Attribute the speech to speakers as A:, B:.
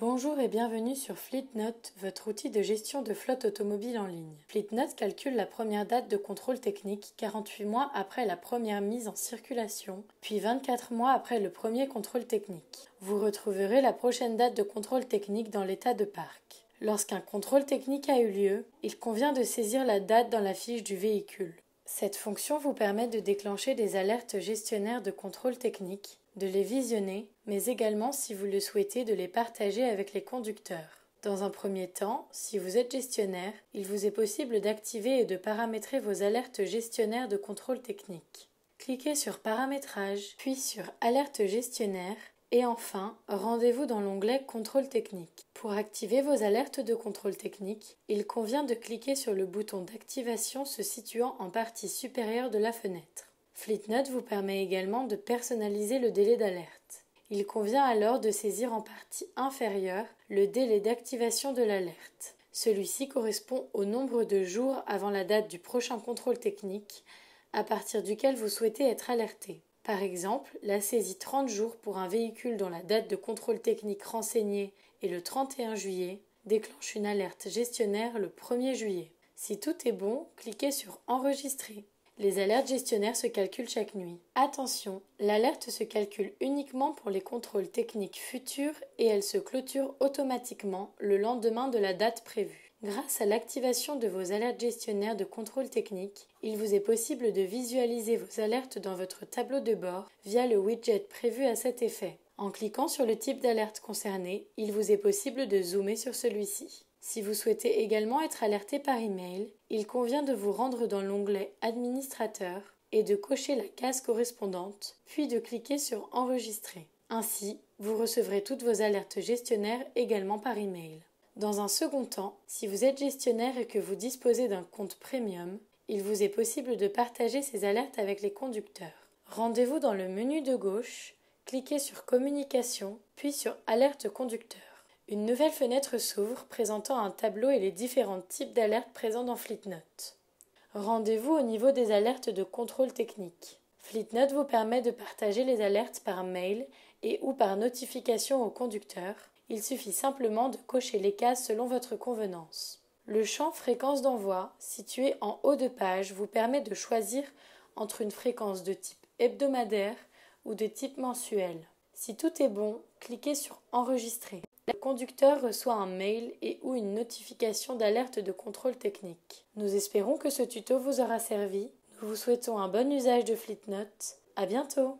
A: Bonjour et bienvenue sur Fleetnote, votre outil de gestion de flotte automobile en ligne. Fleetnote calcule la première date de contrôle technique 48 mois après la première mise en circulation, puis 24 mois après le premier contrôle technique. Vous retrouverez la prochaine date de contrôle technique dans l'état de parc. Lorsqu'un contrôle technique a eu lieu, il convient de saisir la date dans la fiche du véhicule. Cette fonction vous permet de déclencher des alertes gestionnaires de contrôle technique, de les visionner, mais également, si vous le souhaitez, de les partager avec les conducteurs. Dans un premier temps, si vous êtes gestionnaire, il vous est possible d'activer et de paramétrer vos alertes gestionnaires de contrôle technique. Cliquez sur Paramétrage, puis sur Alerte gestionnaire, et enfin, rendez-vous dans l'onglet Contrôle technique. Pour activer vos alertes de contrôle technique, il convient de cliquer sur le bouton d'activation se situant en partie supérieure de la fenêtre. Fleetnote vous permet également de personnaliser le délai d'alerte. Il convient alors de saisir en partie inférieure le délai d'activation de l'alerte. Celui-ci correspond au nombre de jours avant la date du prochain contrôle technique, à partir duquel vous souhaitez être alerté. Par exemple, la saisie 30 jours pour un véhicule dont la date de contrôle technique renseignée est le 31 juillet déclenche une alerte gestionnaire le 1er juillet. Si tout est bon, cliquez sur Enregistrer. Les alertes gestionnaires se calculent chaque nuit. Attention, l'alerte se calcule uniquement pour les contrôles techniques futurs et elle se clôture automatiquement le lendemain de la date prévue. Grâce à l'activation de vos alertes gestionnaires de contrôle technique, il vous est possible de visualiser vos alertes dans votre tableau de bord via le widget prévu à cet effet. En cliquant sur le type d'alerte concerné, il vous est possible de zoomer sur celui-ci. Si vous souhaitez également être alerté par email, il convient de vous rendre dans l'onglet Administrateur et de cocher la case correspondante, puis de cliquer sur Enregistrer. Ainsi, vous recevrez toutes vos alertes gestionnaires également par email. Dans un second temps, si vous êtes gestionnaire et que vous disposez d'un compte premium, il vous est possible de partager ces alertes avec les conducteurs. Rendez-vous dans le menu de gauche, cliquez sur Communication, puis sur Alerte conducteur. Une nouvelle fenêtre s'ouvre présentant un tableau et les différents types d'alertes présents dans Fleetnote. Rendez-vous au niveau des alertes de contrôle technique. Fleetnote vous permet de partager les alertes par mail et ou par notification au conducteur. Il suffit simplement de cocher les cases selon votre convenance. Le champ fréquence d'envoi, situé en haut de page, vous permet de choisir entre une fréquence de type hebdomadaire ou de type mensuel. Si tout est bon, cliquez sur Enregistrer. Le conducteur reçoit un mail et ou une notification d'alerte de contrôle technique. Nous espérons que ce tuto vous aura servi. Nous vous souhaitons un bon usage de Fleetnote. À bientôt!